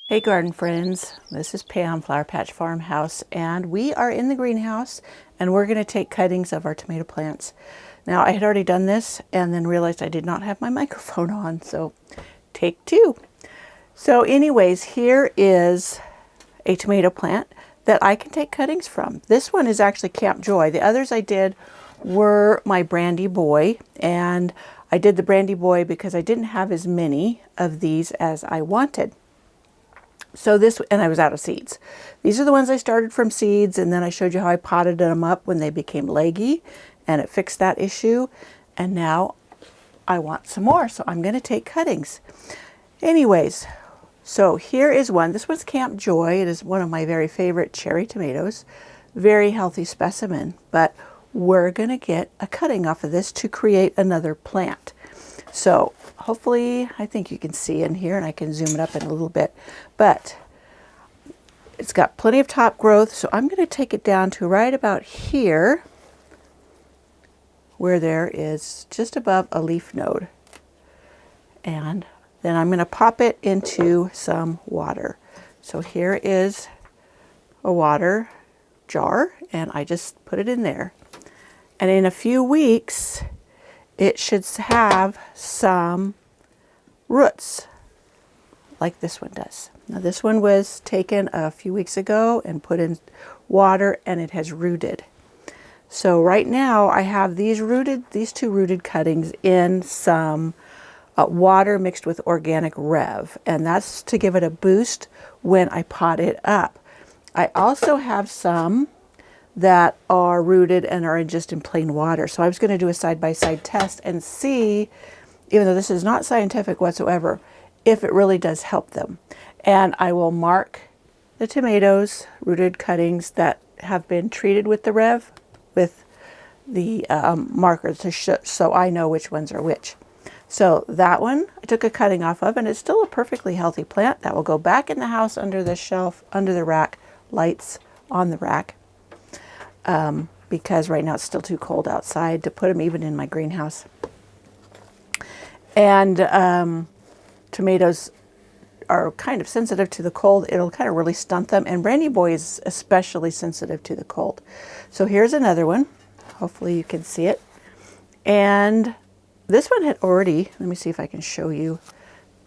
Hey garden friends, this is Pam, Flower Patch Farmhouse, and we are in the greenhouse and we're going to take cuttings of our tomato plants. Now I had already done this and then realized I did not have my microphone on, so take two. So anyways, here is a tomato plant that I can take cuttings from. This one is actually Camp Joy. The others I did were my Brandy Boy, and I did the Brandy Boy because I didn't have as many of these as I wanted. So this, and I was out of seeds. These are the ones I started from seeds, and then I showed you how I potted them up when they became leggy, and it fixed that issue. And now I want some more, so I'm going to take cuttings. Anyways, so here is one. This one's Camp Joy. It is one of my very favorite cherry tomatoes. Very healthy specimen, but we're going to get a cutting off of this to create another plant. So hopefully, I think you can see in here, and I can zoom it up in a little bit, but it's got plenty of top growth. So I'm going to take it down to right about here, where there is just above a leaf node. And then I'm going to pop it into some water. So here is a water jar, and I just put it in there. And in a few weeks, it should have some roots like this one does. Now this one was taken a few weeks ago and put in water, and it has rooted. So right now I have these two rooted cuttings in some water mixed with organic rev, and that's to give it a boost when I pot it up. I also have some that are rooted and are just in plain water. So I was going to do a side-by-side test and see, even though this is not scientific whatsoever, if it really does help them. And I will mark the tomatoes, rooted cuttings that have been treated with the rev, with the markers so I know which ones are which. So that one I took a cutting off of, and it's still a perfectly healthy plant that will go back in the house under the shelf, under the rack, lights on the rack. Because right now it's still too cold outside to put them even in my greenhouse. And tomatoes are kind of sensitive to the cold. It'll kind of really stunt them. And Brandy Boy is especially sensitive to the cold. So here's another one. Hopefully you can see it. And this one had already, let me see if I can show you,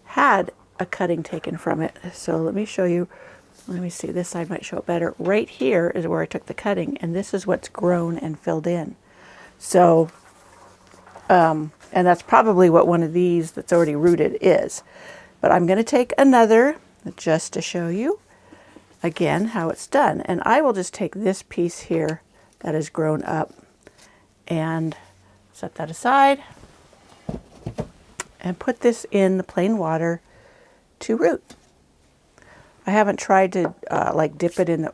had a cutting taken from it. So let me show you. Let me see, this side might show it better. Right here is where I took the cutting, and this is what's grown and filled in. So, and that's probably what one of these that's already rooted is. But I'm going to take another just to show you again how it's done. And I will just take this piece here that has grown up and set that aside and put this in the plain water to root. I haven't tried to like dip it in the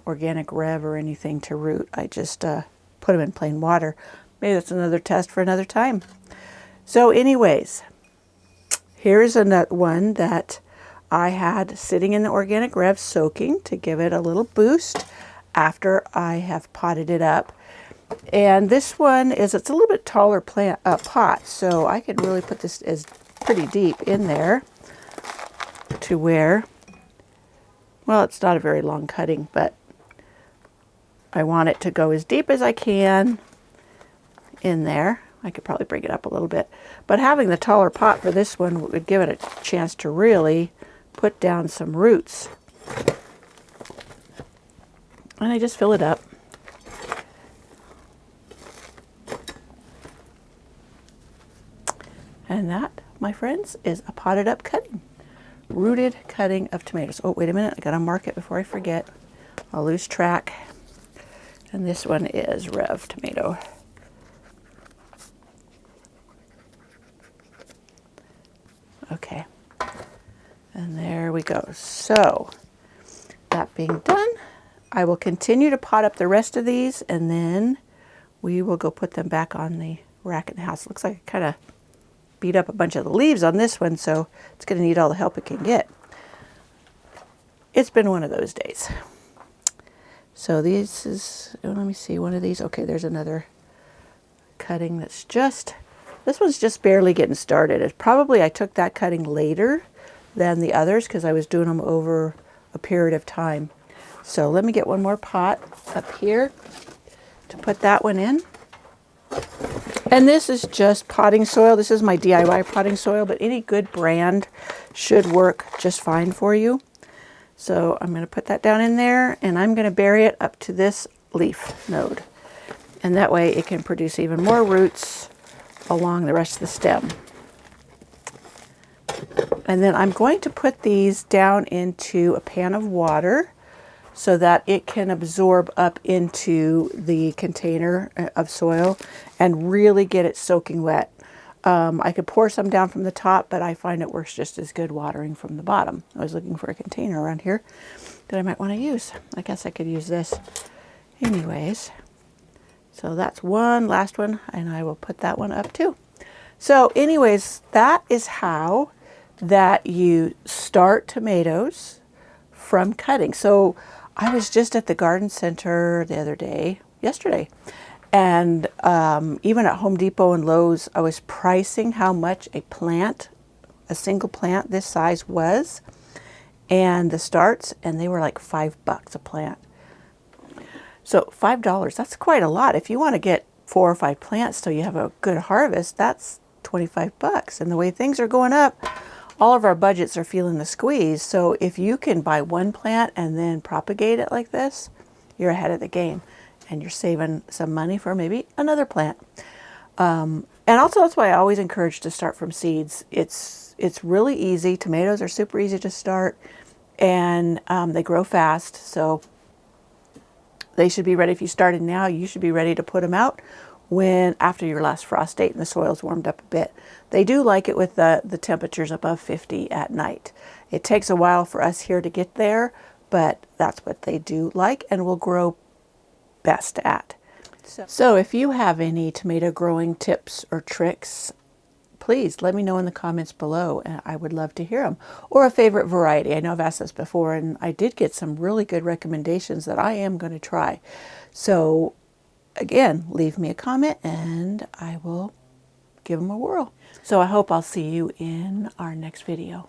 organic rev or anything to root. I just put them in plain water. Maybe that's another test for another time. So anyways, here's another one that I had sitting in the organic rev soaking to give it a little boost after I have potted it up. And this one is, it's a little bit taller plant pot, so I could really put this as pretty deep in there to where, well, it's not a very long cutting, but I want it to go as deep as I can in there. I could probably bring it up a little bit, but having the taller pot for this one would give it a chance to really put down some roots. And I just fill it up. And that, my friends, is a potted up cutting. Rooted cutting of tomatoes. Oh, wait a minute. I got to mark it before I forget. I'll lose track. And this one is Rev tomato. Okay. And there we go. So, that being done, I will continue to pot up the rest of these, and then we will go put them back on the rack in the house. Looks like I kind of beat up a bunch of the leaves on this one, so it's going to need all the help it can get. It's been one of those days. So this is, oh, let me see, one of these. Okay, there's another cutting that's just, this one's just barely getting started. It's probably, I took that cutting later than the others because I was doing them over a period of time. So let me get one more pot up here to put that one in. And this is just potting soil. This is my DIY potting soil, but any good brand should work just fine for you. So I'm going to put that down in there, and I'm going to bury it up to this leaf node. And that way it can produce even more roots along the rest of the stem. And then I'm going to put these down into a pan of water so that it can absorb up into the container of soil and really get it soaking wet. I could pour some down from the top, but I find it works just as good watering from the bottom. I was looking for a container around here that I might want to use. I guess I could use this. Anyways, so that's one last one, and I will put that one up too. So anyways, that is how that you start tomatoes from cutting. So I was just at the garden center the other day, yesterday, and even at Home Depot and Lowe's, I was pricing how much a plant, a single plant this size was, and the starts, and they were like $5 a plant. So $5, that's quite a lot. If you want to get 4 or 5 plants so you have a good harvest, that's $25. And the way things are going up, all of our budgets are feeling the squeeze. So if you can buy one plant and then propagate it like this, you're ahead of the game, and you're saving some money for maybe another plant. And also that's why I always encourage to start from seeds. It's really easy. Tomatoes are super easy to start, and they grow fast. So they should be ready. If you started now, you should be ready to put them out when after your last frost date and the soil's warmed up a bit. They do like it with the temperatures above 50 at night. It takes a while for us here to get there, but that's what they do like and will grow best at. So if you have any tomato growing tips or tricks, please let me know in the comments below, and I would love to hear them. Or a favorite variety. I know I've asked this before, and I did get some really good recommendations that I am going to try. So again, leave me a comment and I will give them a whirl. So I hope I'll see you in our next video.